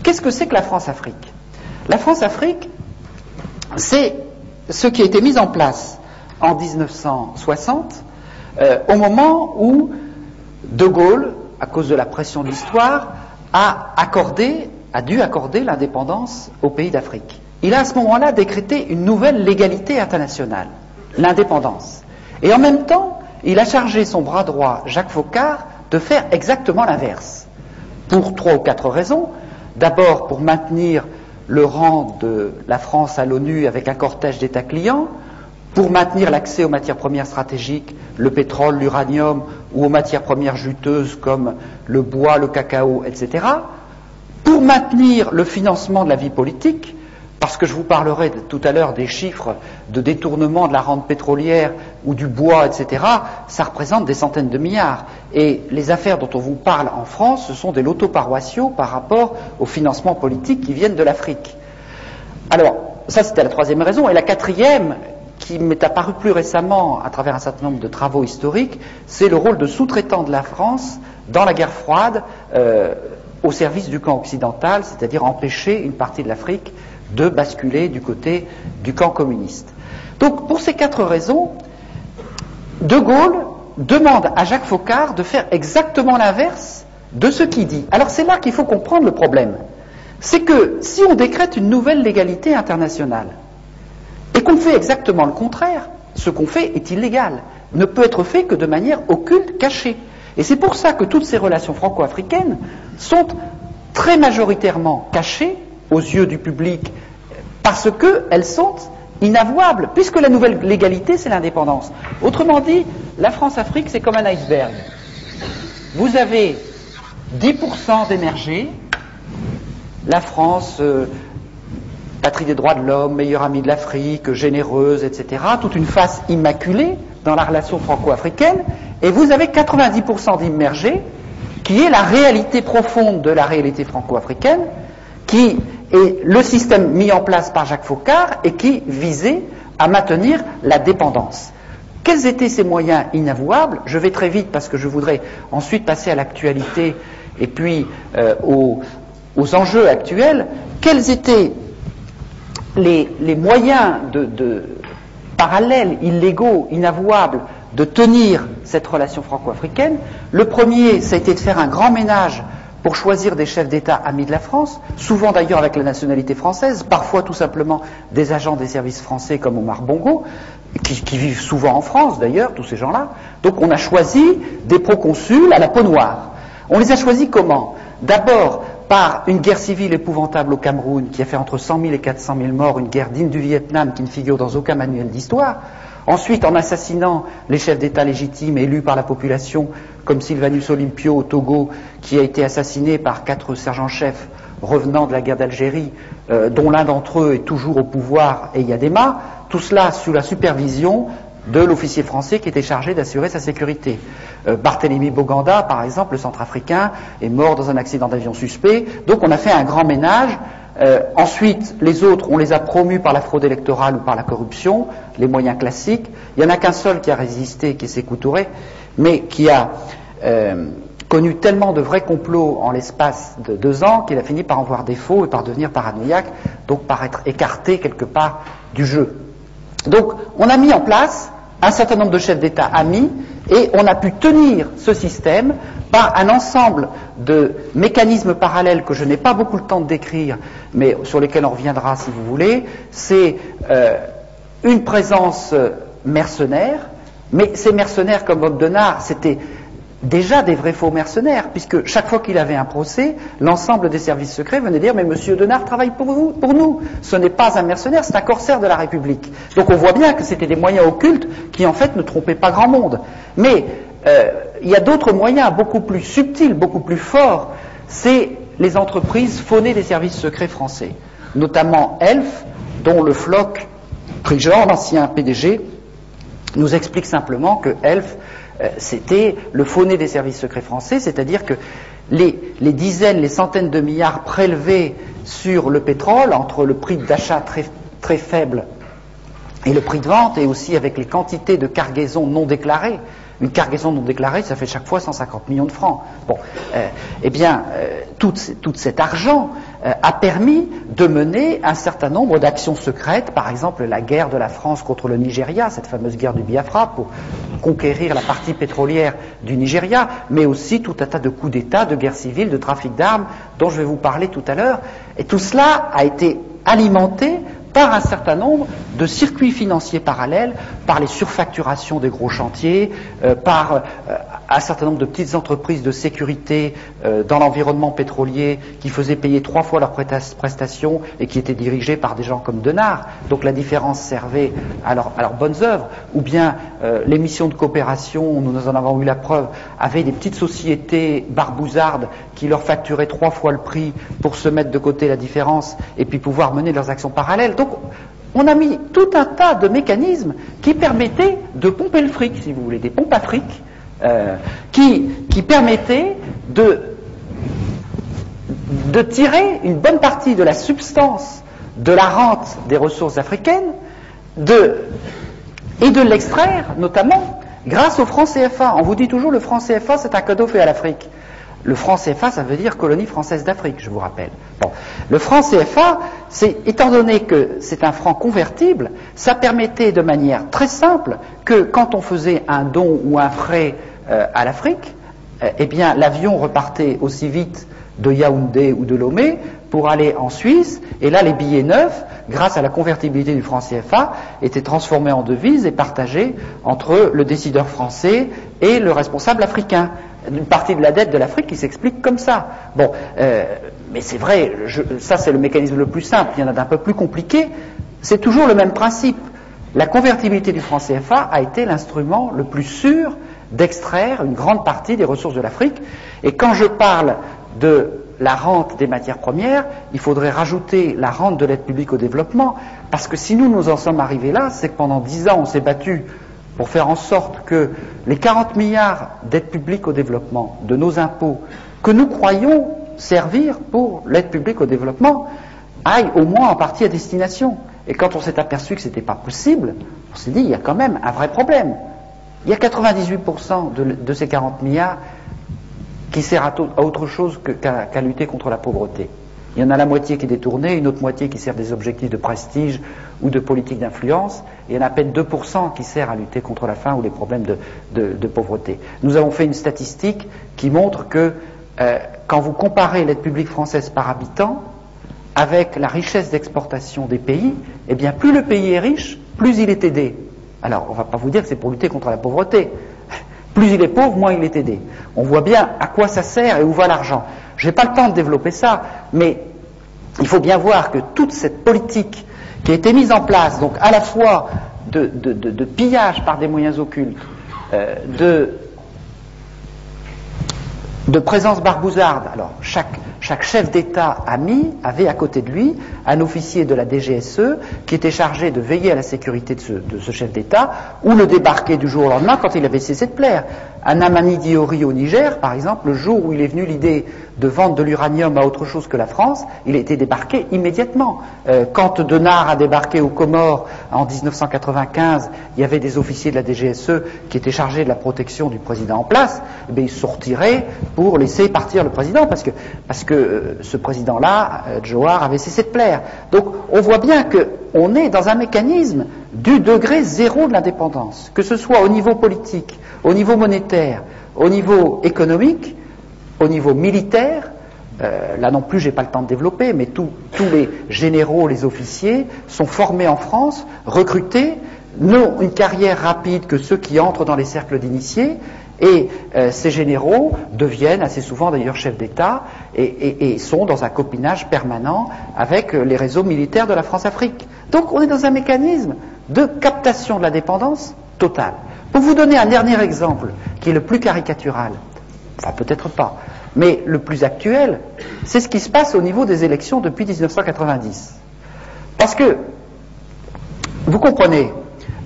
Qu'est-ce que c'est que la France-Afrique? La France-Afrique, c'est ce qui a été mis en place en 1960, au moment où De Gaulle, à cause de la pression de l'histoire, a dû accorder l'indépendance aux pays d'Afrique. Il a à ce moment-là décrété une nouvelle légalité internationale, l'indépendance. Et en même temps, il a chargé son bras droit, Jacques Foccart, de faire exactement l'inverse. Pour 3 ou 4 raisons. D'abord, pour maintenir le rang de la France à l'ONU avec un cortège d'États clients, pour maintenir l'accès aux matières premières stratégiques, le pétrole, l'uranium, ou aux matières premières juteuses comme le bois, le cacao, etc., pour maintenir le financement de la vie politique, parce que je vous parlerai tout à l'heure des chiffres de détournement de la rente pétrolière ou du bois, etc., ça représente des centaines de milliards. Et les affaires dont on vous parle en France, ce sont des lotos paroissiaux par rapport aux financements politiques qui viennent de l'Afrique. Alors, ça c'était la troisième raison. Et la quatrième, qui m'est apparue plus récemment à travers un certain nombre de travaux historiques, c'est le rôle de sous-traitant de la France dans la guerre froide au service du camp occidental, c'est-à-dire empêcher une partie de l'Afrique de basculer du côté du camp communiste. Donc, pour ces 4 raisons, De Gaulle demande à Jacques Foccart de faire exactement l'inverse de ce qu'il dit. Alors, c'est là qu'il faut comprendre le problème. C'est que si on décrète une nouvelle légalité internationale et qu'on fait exactement le contraire, ce qu'on fait est illégal, ne peut être fait que de manière occulte, cachée. Et c'est pour ça que toutes ces relations franco-africaines sont très majoritairement cachées aux yeux du public, parce qu'elles sont inavouables, puisque la nouvelle légalité, c'est l'indépendance. Autrement dit, la France-Afrique, c'est comme un iceberg. Vous avez 10% d'émergés, la France, patrie des droits de l'homme, meilleure amie de l'Afrique, généreuse, etc., toute une face immaculée dans la relation franco-africaine, et vous avez 90% d'immergés, qui est la réalité profonde de la réalité franco-africaine, qui est le système mis en place par Jacques Foccart et qui visait à maintenir la dépendance. Quels étaient ces moyens inavouables? Je vais très vite parce que je voudrais ensuite passer à l'actualité et puis aux enjeux actuels. Quels étaient les moyens parallèles, illégaux, inavouables de tenir cette relation franco-africaine? Le premier, ça a été de faire un grand ménage pour choisir des chefs d'État amis de la France, souvent d'ailleurs avec la nationalité française, parfois tout simplement des agents des services français comme Omar Bongo, qui vivent souvent en France d'ailleurs, tous ces gens-là. Donc on a choisi des proconsuls à la peau noire. On les a choisis comment? D'abord par une guerre civile épouvantable au Cameroun qui a fait entre 100 000 et 400 000 morts, une guerre digne du Vietnam qui ne figure dans aucun manuel d'histoire. Ensuite, en assassinant les chefs d'État légitimes élus par la population, comme Sylvanus Olympio au Togo, qui a été assassiné par 4 sergents-chefs revenant de la guerre d'Algérie, dont l'un d'entre eux est toujours au pouvoir, et Yadema, tout cela sous la supervision de l'officier français qui était chargé d'assurer sa sécurité. Barthélemy Boganda, par exemple, le centrafricain, est mort dans un accident d'avion suspect. Donc on a fait un grand ménage. Ensuite, les autres, on les a promus par la fraude électorale ou par la corruption, les moyens classiques. Il n'y en a qu'un seul qui a résisté, qui est Sékou Touré, mais qui a connu tellement de vrais complots en l'espace de 2 ans qu'il a fini par en voir défaut et par devenir paranoïaque, donc par être écarté quelque part du jeu. Donc on a mis en place un certain nombre de chefs d'État amis et on a pu tenir ce système par un ensemble de mécanismes parallèles que je n'ai pas beaucoup le temps de décrire, mais sur lesquels on reviendra si vous voulez. C'est une présence mercenaire, mais ces mercenaires comme Bob Denard, c'était déjà des vrais faux mercenaires, puisque chaque fois qu'il avait un procès, l'ensemble des services secrets venait dire « Mais monsieur Denard travaille pour nous, ce n'est pas un mercenaire, c'est un corsaire de la République ». Donc on voit bien que c'était des moyens occultes qui en fait ne trompaient pas grand monde. Mais il y a d'autres moyens beaucoup plus subtils, beaucoup plus forts, c'est les entreprises faunées des services secrets français, notamment Elf, dont le Floch Prigent, l'ancien PDG, nous explique simplement que Elf, c'était le faux-nez des services secrets français, c'est-à-dire que les dizaines, les centaines de milliards prélevés sur le pétrole, entre le prix d'achat très, très faible et le prix de vente, et aussi avec les quantités de cargaisons non déclarées. Une cargaison non déclarée, ça fait chaque fois 150 millions de francs. Bon, tout cet argent a permis de mener un certain nombre d'actions secrètes, par exemple la guerre de la France contre le Nigeria, cette fameuse guerre du Biafra pour conquérir la partie pétrolière du Nigeria, mais aussi tout un tas de coups d'État, de guerres civiles, de trafic d'armes, dont je vais vous parler tout à l'heure. Et tout cela a été alimenté par un certain nombre de circuits financiers parallèles, par les surfacturations des gros chantiers, par un certain nombre de petites entreprises de sécurité dans l'environnement pétrolier qui faisaient payer 3 fois leurs prestations et qui étaient dirigées par des gens comme Denard. Donc la différence servait à leurs bonnes œuvres. Ou bien les missions de coopération, nous en avons eu la preuve, avaient des petites sociétés barbouzardes qui leur facturaient 3 fois le prix pour se mettre de côté la différence et puis pouvoir mener leurs actions parallèles. Donc on a mis tout un tas de mécanismes qui permettaient de pomper le fric, si vous voulez, des pompes à fric, qui permettaient de tirer une bonne partie de la substance de la rente des ressources africaines et de l'extraire, notamment grâce au franc CFA. On vous dit toujours le franc CFA, c'est un cadeau fait à l'Afrique. Le franc CFA, ça veut dire colonie française d'Afrique, je vous rappelle. Bon. Le franc CFA, étant donné que c'est un franc convertible, ça permettait de manière très simple que quand on faisait un don ou un frais à l'Afrique, eh bien l'avion repartait aussi vite de Yaoundé ou de Lomé pour aller en Suisse, et là les billets neufs, grâce à la convertibilité du franc CFA, étaient transformés en devises et partagés entre le décideur français et le responsable africain. Une partie de la dette de l'Afrique qui s'explique comme ça. Bon, mais c'est vrai, ça c'est le mécanisme le plus simple, il y en a d'un peu plus compliqué, c'est toujours le même principe. La convertibilité du franc CFA a été l'instrument le plus sûr d'extraire une grande partie des ressources de l'Afrique, et quand je parle de la rente des matières premières, il faudrait rajouter la rente de l'aide publique au développement, parce que si nous en sommes arrivés là, c'est que pendant 10 ans on s'est battu pour faire en sorte que les 40 milliards d'aide publique au développement de nos impôts, que nous croyons servir pour l'aide publique au développement, aillent au moins en partie à destination. Et quand on s'est aperçu que ce n'était pas possible, on s'est dit, il y a quand même un vrai problème. Il y a 98% de ces 40 milliards qui sert à autre chose qu'à lutter contre la pauvreté. Il y en a la moitié qui est détournée, une autre moitié qui sert des objectifs de prestige ou de politique d'influence, et il y en a à peine 2% qui sert à lutter contre la faim ou les problèmes de pauvreté. Nous avons fait une statistique qui montre que quand vous comparez l'aide publique française par habitant avec la richesse d'exportation des pays, eh bien plus le pays est riche, plus il est aidé. Alors on ne va pas vous dire que c'est pour lutter contre la pauvreté. Plus il est pauvre, moins il est aidé. On voit bien à quoi ça sert et où va l'argent. Je n'ai pas le temps de développer ça, mais il faut bien voir que toute cette politique qui a été mise en place, donc à la fois de pillage par des moyens occultes, de présence barbouzarde. Alors chaque chef d'État avait à côté de lui un officier de la DGSE qui était chargé de veiller à la sécurité de ce chef d'État, ou le débarquer du jour au lendemain quand il avait cessé de plaire. Un Amani Diori au Niger, par exemple, le jour où il est venu l'idée de vendre de l'uranium à autre chose que la France, il a été débarqué immédiatement. Quand Denard a débarqué aux Comores en 1995, il y avait des officiers de la DGSE qui étaient chargés de la protection du président en place. Eh bien, ils sortiraient pour laisser partir le président, parce que ce président-là, Johar, avait cessé de plaire. Donc on voit bien qu'on est dans un mécanisme du degré zéro de l'indépendance, que ce soit au niveau politique, au niveau monétaire, au niveau économique, au niveau militaire. Là non plus, j'ai pas le temps de développer, mais tous les généraux, les officiers sont formés en France, recrutés, n'ont une carrière rapide que ceux qui entrent dans les cercles d'initiés, et ces généraux deviennent assez souvent d'ailleurs chefs d'État et sont dans un copinage permanent avec les réseaux militaires de la France-Afrique. Donc on est dans un mécanisme de captation de la dépendance totale. Pour vous donner un dernier exemple, qui est le plus caricatural, enfin peut-être pas, mais le plus actuel, c'est ce qui se passe au niveau des élections depuis 1990. Parce que, vous comprenez,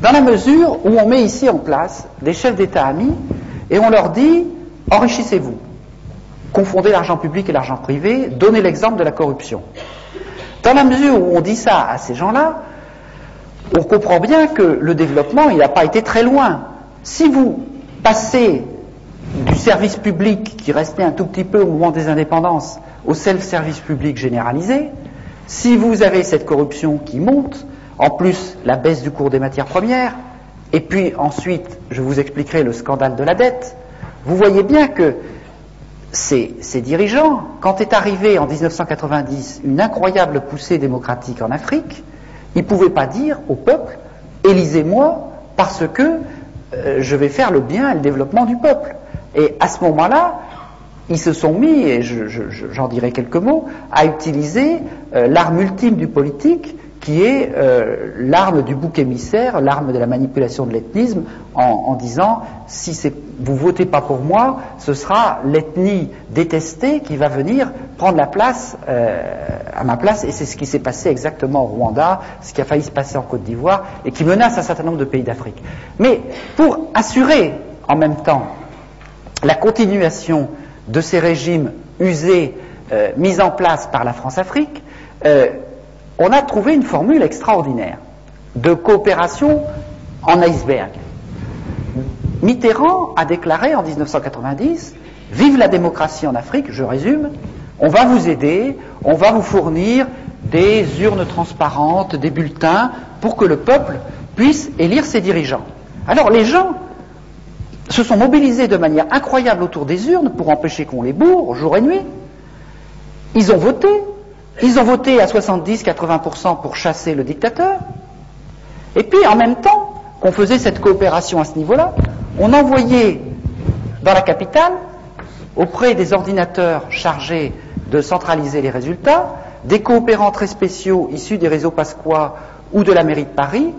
dans la mesure où on met ici en place des chefs d'État amis, et on leur dit, enrichissez-vous, confondez l'argent public et l'argent privé, donnez l'exemple de la corruption. Dans la mesure où on dit ça à ces gens-là, on comprend bien que le développement, il n'a pas été très loin. Si vous passez du service public qui restait un tout petit peu au moment des indépendances au self-service public généralisé, si vous avez cette corruption qui monte, en plus la baisse du cours des matières premières, et puis ensuite, je vous expliquerai le scandale de la dette, vous voyez bien que ces dirigeants, quand est arrivée en 1990 une incroyable poussée démocratique en Afrique, ils ne pouvaient pas dire au peuple « élisez-moi parce que je vais faire le bien et le développement du peuple ». Et à ce moment-là, ils se sont mis, et j'en dirai quelques mots, à utiliser l'arme ultime du politique, qui est l'arme du bouc émissaire, l'arme de la manipulation de l'ethnisme, en disant si vous votez pas pour moi, ce sera l'ethnie détestée qui va venir prendre la place à ma place, et c'est ce qui s'est passé exactement au Rwanda, ce qui a failli se passer en Côte d'Ivoire, et qui menace un certain nombre de pays d'Afrique. Mais pour assurer en même temps la continuation de ces régimes usés mis en place par la France-Afrique, on a trouvé une formule extraordinaire de coopération en iceberg. Mitterrand a déclaré en 1990 « Vive la démocratie en Afrique », je résume, on va vous aider, on va vous fournir des urnes transparentes, des bulletins, pour que le peuple puisse élire ses dirigeants. Alors les gens se sont mobilisés de manière incroyable autour des urnes pour empêcher qu'on les bourre jour et nuit. Ils ont voté à 70-80% pour chasser le dictateur. Et puis, en même temps qu'on faisait cette coopération à ce niveau-là, on envoyait dans la capitale, auprès des ordinateurs chargés de centraliser les résultats, des coopérants très spéciaux issus des réseaux Pasqua ou de la mairie de Paris,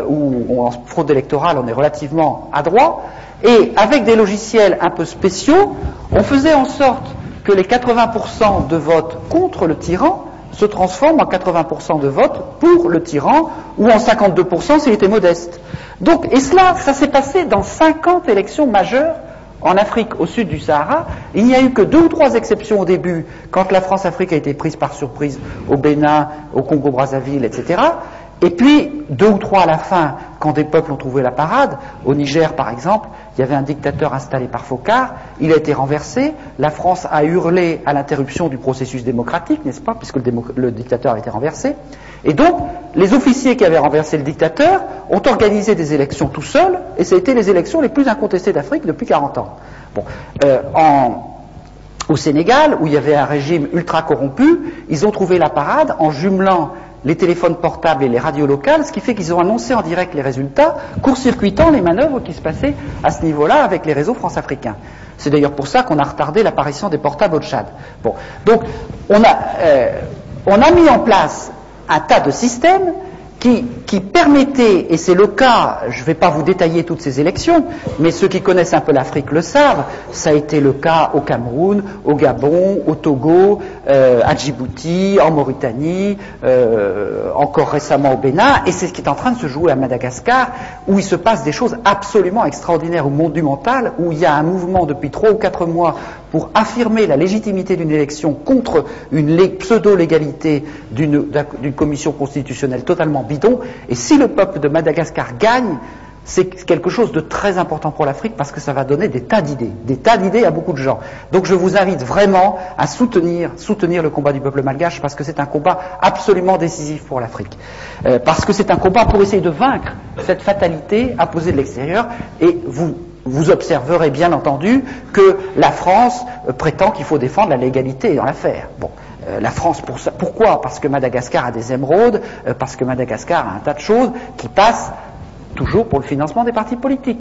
où en fraude électorale on est relativement adroit, et avec des logiciels un peu spéciaux, on faisait en sorte que les 80% de votes contre le tyran se transforment en 80% de votes pour le tyran, ou en 52% s'il était modeste. Donc, et cela, ça s'est passé dans 50 élections majeures en Afrique au sud du Sahara. Il n'y a eu que 2 ou 3 exceptions au début, quand la France-Afrique a été prise par surprise au Bénin, au Congo-Brazzaville, etc. Et puis, 2 ou 3 à la fin, quand des peuples ont trouvé la parade. Au Niger, par exemple, il y avait un dictateur installé par Focard, il a été renversé, la France a hurlé à l'interruption du processus démocratique, n'est-ce pas, puisque le dictateur a été renversé. Et donc, les officiers qui avaient renversé le dictateur ont organisé des élections tout seuls, et ça a été les élections les plus incontestées d'Afrique depuis 40 ans. Bon, au Sénégal, où il y avait un régime ultra corrompu, ils ont trouvé la parade en jumelant les téléphones portables et les radios locales, ce qui fait qu'ils ont annoncé en direct les résultats, court-circuitant les manœuvres qui se passaient à ce niveau-là avec les réseaux france-africains. C'est d'ailleurs pour ça qu'on a retardé l'apparition des portables au Tchad. Bon, donc on a mis en place un tas de systèmes qui permettaient, et c'est le cas, je ne vais pas vous détailler toutes ces élections, mais ceux qui connaissent un peu l'Afrique le savent, ça a été le cas au Cameroun, au Gabon, au Togo, à Djibouti, en Mauritanie, encore récemment au Bénin, et c'est ce qui est en train de se jouer à Madagascar, où il se passe des choses absolument extraordinaires ou monumentales, où il y a un mouvement depuis 3 ou 4 mois pour affirmer la légitimité d'une élection contre une pseudo-légalité d'une commission constitutionnelle totalement bidon, et si le peuple de Madagascar gagne, c'est quelque chose de très important pour l'Afrique parce que ça va donner des tas d'idées à beaucoup de gens. Donc je vous invite vraiment à soutenir le combat du peuple malgache parce que c'est un combat absolument décisif pour l'Afrique. Parce que c'est un combat pour essayer de vaincre cette fatalité imposée de l'extérieur, et vous observerez bien entendu que la France prétend qu'il faut défendre la légalité dans l'affaire. Bon. La France, pourquoi ? Parce que Madagascar a des émeraudes, parce que Madagascar a un tas de choses qui passent toujours pour le financement des partis politiques.